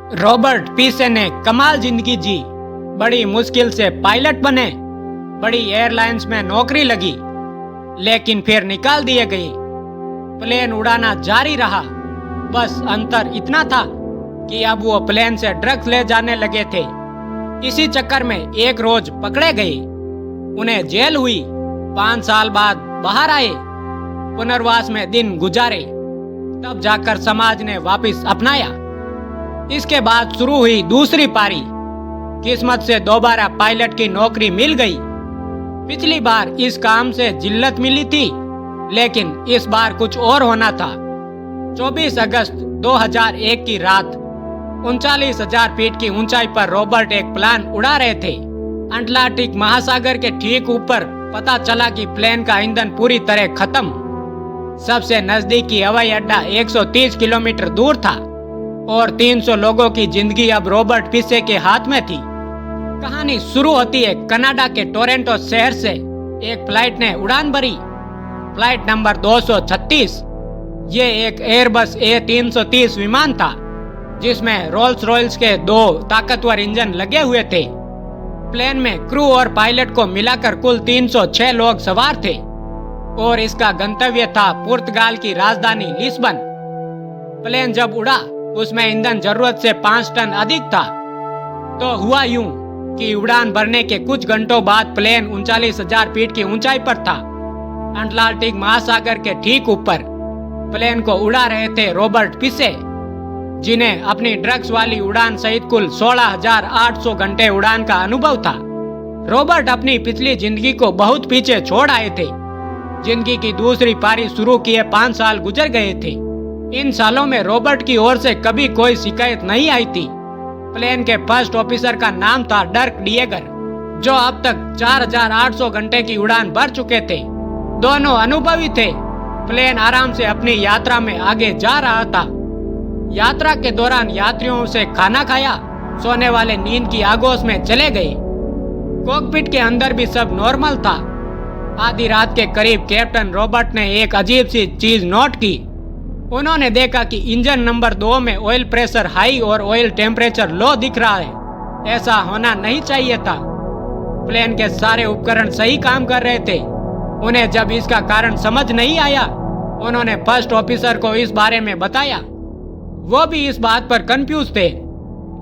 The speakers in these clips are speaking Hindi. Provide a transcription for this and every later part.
रॉबर्ट पीसे ने कमाल जिंदगी जी। बड़ी मुश्किल से पायलट बने, बड़ी एयरलाइंस में नौकरी लगी, लेकिन फिर निकाल दिए गए। प्लेन उड़ाना जारी रहा। बस अंतर इतना था कि अब वो प्लेन से ड्रग्स ले जाने लगे थे। इसी चक्कर में एक रोज पकड़े गए। उन्हें जेल हुई। 5 साल बाद बाहर आए, पुनर्वास में दिन गुजारे, तब जाकर समाज ने वापस अपनाया। इसके बाद शुरू हुई दूसरी पारी। किस्मत से दोबारा पायलट की नौकरी मिल गई। पिछली बार इस काम से जिल्लत मिली थी, लेकिन इस बार कुछ और होना था। 24 अगस्त 2001 की रात 39,000 फीट की ऊंचाई पर रॉबर्ट एक प्लेन उड़ा रहे थे। अटलांटिक महासागर के ठीक ऊपर पता चला कि प्लेन का ईंधन पूरी तरह खत्म। सबसे नजदीकी हवाई अड्डा 130 किलोमीटर दूर था और 300 लोगों की जिंदगी अब रॉबर्ट पीसे के हाथ में थी। कहानी शुरू होती है कनाडा के टोरंटो शहर से। एक फ्लाइट ने उड़ान भरी, फ्लाइट नंबर 236। ये एक एयरबस A330 विमान था, जिसमें रोल्स रॉयल्स के 2 ताकतवर इंजन लगे हुए थे। प्लेन में क्रू और पायलट को मिलाकर कुल 306 लोग सवार थे और इसका गंतव्य था पुर्तगाल की राजधानी लिस्बन। प्लेन जब उड़ा, उसमें ईंधन जरूरत से 5 टन अधिक था। तो हुआ यूं कि उड़ान भरने के कुछ घंटों बाद प्लेन 39,000 फीट की ऊंचाई पर था, अटलांटिक महासागर के ठीक ऊपर। प्लेन को उड़ा रहे थे रॉबर्ट पीसे, जिन्हें अपनी ड्रग्स वाली उड़ान सहित कुल 16,800 घंटे उड़ान का अनुभव था। रॉबर्ट अपनी पिछली जिंदगी को बहुत पीछे छोड़ आए थे। जिंदगी की दूसरी पारी शुरू किए 5 साल गुजर गए थे। इन सालों में रॉबर्ट की ओर से कभी कोई शिकायत नहीं आई थी। प्लेन के फर्स्ट ऑफिसर का नाम था डर्क डिएगर, जो अब तक 4,800 घंटे की उड़ान भर चुके थे। दोनों अनुभवी थे। प्लेन आराम से अपनी यात्रा में आगे जा रहा था। यात्रा के दौरान यात्रियों से खाना खाया, सोने वाले नींद की आगोश में चले गए। कॉकपिट के अंदर भी सब नॉर्मल था। आधी रात के करीब कैप्टन रॉबर्ट ने एक अजीब सी चीज नोट की। उन्होंने देखा कि इंजन नंबर 2 में ऑयल प्रेशर हाई और ऑयल टेम्परेचर लो दिख रहा है। ऐसा होना नहीं चाहिए था। प्लेन के सारे उपकरण सही काम कर रहे थे। उन्हें जब इसका कारण समझ नहीं आया, उन्होंने फर्स्ट ऑफिसर को इस बारे में बताया। वो भी इस बात पर कंफ्यूज थे।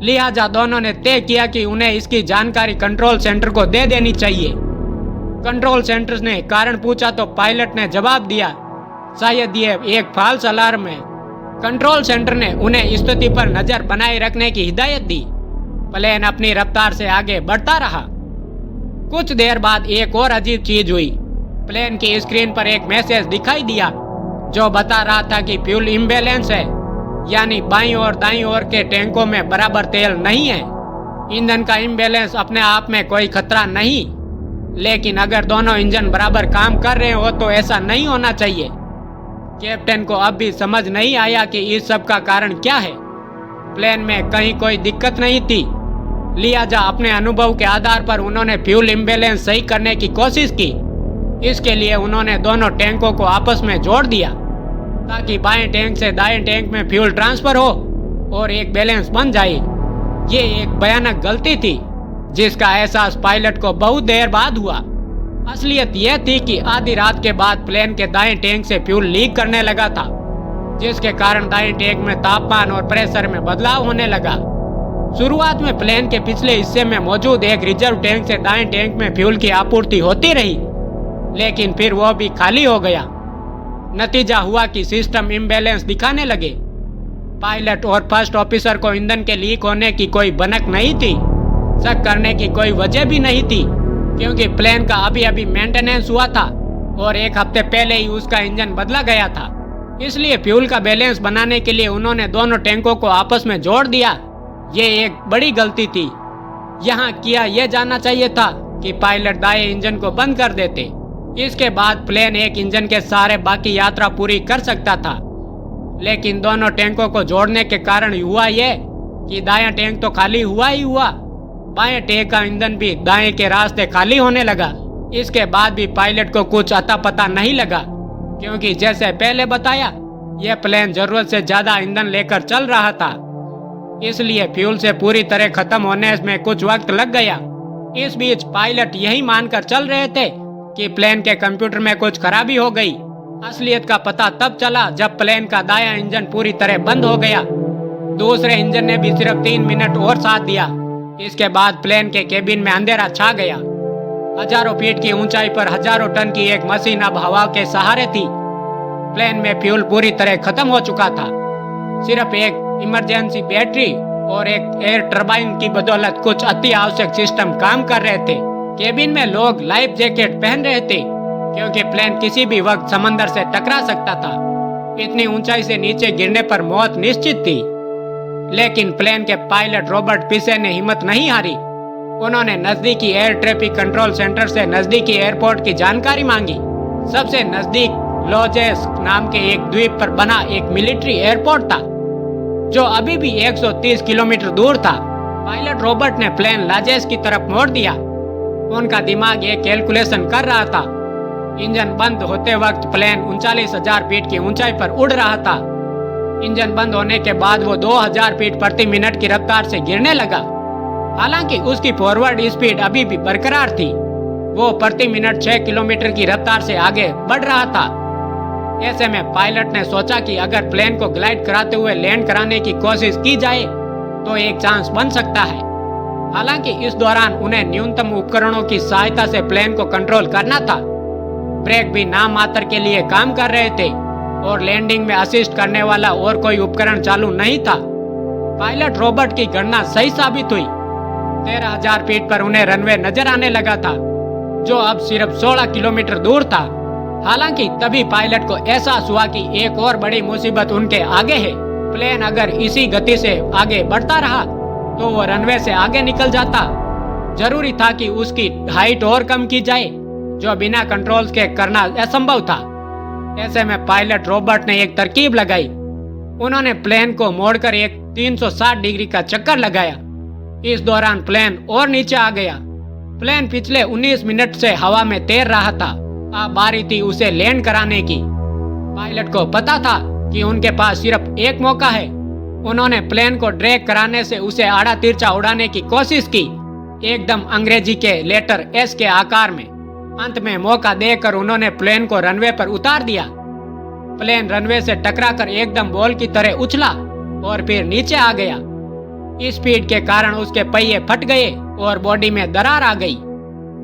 लिहाजा दोनों ने तय किया कि उन्हें इसकी जानकारी कंट्रोल सेंटर को दे देनी चाहिए। कंट्रोल सेंटर ने कारण पूछा तो पायलट ने जवाब दिया, शायद ये एक फॉल्स अलार्म है। कंट्रोल सेंटर ने उन्हें स्थिति पर नजर बनाए रखने की हिदायत दी। प्लेन अपनी रफ्तार से आगे बढ़ता रहा। कुछ देर बाद एक और अजीब चीज हुई। प्लेन की स्क्रीन पर एक मैसेज दिखाई दिया, जो बता रहा था कि फ्यूल इम्बैलेंस है, यानी बाईं और दाईं ओर के टैंकों में बराबर तेल नहीं है। ईंधन का इम्बैलेंस अपने आप में कोई खतरा नहीं, लेकिन अगर दोनों इंजन बराबर काम कर रहे हो तो ऐसा नहीं होना चाहिए। कैप्टन को अब भी समझ नहीं आया कि इस सब का कारण क्या है। प्लेन में कहीं कोई दिक्कत नहीं थी। लिहाजा अपने अनुभव के आधार पर उन्होंने फ्यूल इम्बैलेंस सही करने की कोशिश की। इसके लिए उन्होंने दोनों टैंकों को आपस में जोड़ दिया, ताकि बाएं टैंक से दाएं टैंक में फ्यूल ट्रांसफर हो और एक बैलेंस बन जाए। ये एक भयानक गलती थी, जिसका एहसास पायलट को बहुत देर बाद हुआ। असलियत यह थी कि आधी रात के बाद प्लेन के दाएं टैंक से फ्यूल लीक करने लगा था, जिसके कारण दाएं टैंक में तापमान और प्रेशर में बदलाव होने लगा। शुरुआत में प्लेन के पिछले हिस्से में मौजूद एक रिजर्व टैंक से दाएं टैंक में फ्यूल की आपूर्ति होती रही, लेकिन फिर वह भी खाली हो गया। नतीजा हुआ कि सिस्टम इम्बैलेंस दिखाने लगे। पायलट और फर्स्ट ऑफिसर को ईंधन के लीक होने की कोई भनक नहीं थी। शक करने की कोई वजह भी नहीं थी, क्योंकि प्लेन का अभी अभी मेंटेनेंस हुआ था और एक हफ्ते पहले ही उसका इंजन बदला गया था। इसलिए फ्यूल का बैलेंस बनाने के लिए उन्होंने दोनों टैंकों को आपस में जोड़ दिया। ये एक बड़ी गलती थी। यहाँ किया यह जानना चाहिए था कि पायलट दाएं इंजन को बंद कर देते। इसके बाद प्लेन एक इंजन के सहारे बाकी यात्रा पूरी कर सकता था। लेकिन दोनों टैंकों को जोड़ने के कारण हुआ यह कि दायां टैंक तो खाली हुआ ही हुआ, बाएं टैंक का ईंधन भी दाएं के रास्ते खाली होने लगा। इसके बाद भी पायलट को कुछ अता पता नहीं लगा, क्योंकि जैसे पहले बताया, यह प्लेन जरूरत से ज्यादा ईंधन लेकर चल रहा था। इसलिए फ्यूल से पूरी तरह खत्म होने में कुछ वक्त लग गया। इस बीच पायलट यही मानकर चल रहे थे कि प्लेन के कंप्यूटर में कुछ खराबी हो गई। असलियत का पता तब चला जब प्लेन का दायां इंजन पूरी तरह बंद हो गया। दूसरे इंजन ने भी सिर्फ 3 मिनट और साथ दिया। इसके बाद प्लेन के केबिन में अंधेरा छा गया। हजारों फीट की ऊंचाई पर हजारों टन की एक मशीन अब हवा के सहारे थी। प्लेन में फ्यूल पूरी तरह खत्म हो चुका था। सिर्फ एक इमरजेंसी बैटरी और एक एयर टरबाइन की बदौलत कुछ अति आवश्यक सिस्टम काम कर रहे थे। केबिन में लोग लाइफ जैकेट पहन रहे थे क्योंकि प्लेन किसी भी वक्त समंदर से टकरा सकता था। इतनी ऊंचाई से नीचे गिरने पर मौत निश्चित थी। लेकिन प्लेन के पायलट रॉबर्ट पिसे ने हिम्मत नहीं हारी। उन्होंने नजदीकी एयर ट्रैफिक कंट्रोल सेंटर से नजदीकी एयरपोर्ट की जानकारी मांगी। सबसे नजदीक लोजेस नाम के एक द्वीप पर बना एक मिलिट्री एयरपोर्ट था जो अभी भी 130 किलोमीटर दूर था। पायलट रॉबर्ट ने प्लेन लाजेस की तरफ मोड़ दिया। उनका दिमाग एक कैलकुलेशन कर रहा था। इंजन बंद होते वक्त प्लेन 39,000 फीट की ऊंचाई पर उड़ रहा था। इंजन बंद होने के बाद वो 2000 फीट प्रति मिनट की रफ्तार से गिरने लगा। हालांकि उसकी फॉरवर्ड स्पीड अभी भी बरकरार थी। वो प्रति मिनट 6 किलोमीटर की रफ्तार से आगे बढ़ रहा था। ऐसे में पायलट ने सोचा कि अगर प्लेन को ग्लाइड कराते हुए लैंड कराने की कोशिश की जाए तो एक चांस बन सकता है। हालांकि इस दौरान उन्हें न्यूनतम उपकरणों की सहायता से प्लेन को कंट्रोल करना था। ब्रेक भी नाम मात्र के लिए काम कर रहे थे और लैंडिंग में असिस्ट करने वाला और कोई उपकरण चालू नहीं था। पायलट रॉबर्ट की गणना सही साबित हुई। 13,000 फीट पर उन्हें रनवे नजर आने लगा था जो अब सिर्फ 16 किलोमीटर दूर था। हालांकि तभी पायलट को एहसास हुआ कि एक और बड़ी मुसीबत उनके आगे है। प्लेन अगर इसी गति से आगे बढ़ता रहा तो वो रनवे से आगे निकल जाता। जरूरी था कि उसकी हाइट और कम की जाए जो बिना कंट्रोल के करना असंभव था। ऐसे में पायलट रॉबर्ट ने एक तरकीब लगाई। उन्होंने प्लेन को मोड़कर एक 360 डिग्री का चक्कर लगाया। इस दौरान प्लेन और नीचे आ गया। प्लेन पिछले 19 मिनट से हवा में तैर रहा था। अब बारी थी उसे लैंड कराने की। पायलट को पता था कि उनके पास सिर्फ एक मौका है। उन्होंने प्लेन को ड्रैग कराने से उसे आड़ा तिरछा उड़ाने की कोशिश की, एकदम अंग्रेजी के लेटर एस के आकार में। अंत में मौका देकर उन्होंने प्लेन को रनवे पर उतार दिया। प्लेन रनवे से टकराकर एकदम बॉल की तरह उछला और फिर नीचे आ गया। स्पीड के कारण उसके पहिए फट गए और बॉडी में दरार आ गई।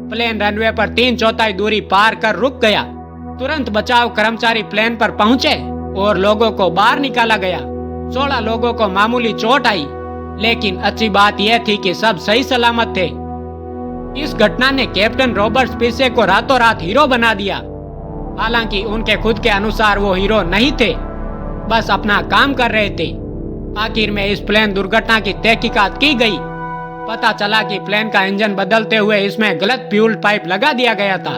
प्लेन रनवे पर 3/4 दूरी पार कर रुक गया। तुरंत बचाव कर्मचारी प्लेन पर पहुंचे और लोगों को बाहर निकाला गया। 16 लोगों को मामूली चोट आई, लेकिन अच्छी बात यह थी कि सब सही सलामत थे। इस घटना ने कैप्टन रॉबर्ट पिसे को रातों रात हीरो बना दिया। हालांकि उनके खुद के अनुसार वो हीरो नहीं थे, बस अपना काम कर रहे थे। आखिर में इस प्लेन दुर्घटना की तहकीकात की गई। पता चला कि प्लेन का इंजन बदलते हुए इसमें गलत फ्यूल पाइप लगा दिया गया था,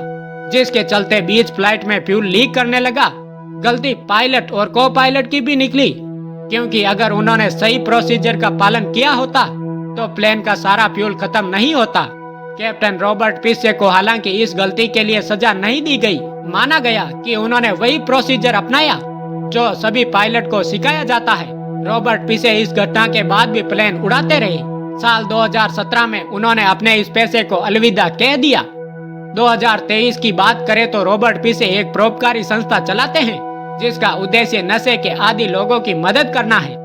जिसके चलते बीच फ्लाइट में फ्यूल लीक करने लगा। गलती पायलट और को पायलट की भी निकली, क्योंकि अगर उन्होंने सही प्रोसीजर का पालन किया होता तो प्लेन का सारा फ्यूल खत्म नहीं होता। कैप्टन रॉबर्ट पिसे को हालांकि इस गलती के लिए सजा नहीं दी गई। माना गया कि उन्होंने वही प्रोसीजर अपनाया जो सभी पायलट को सिखाया जाता है। रॉबर्ट पिसे इस घटना के बाद भी प्लेन उड़ाते रहे। साल 2017 में उन्होंने अपने इस पेशे को अलविदा कह दिया। 2023 की बात करें तो रॉबर्ट पिसे एक परोपकारी संस्था चलाते हैं जिसका उद्देश्य नशे के आदी लोगों की मदद करना है।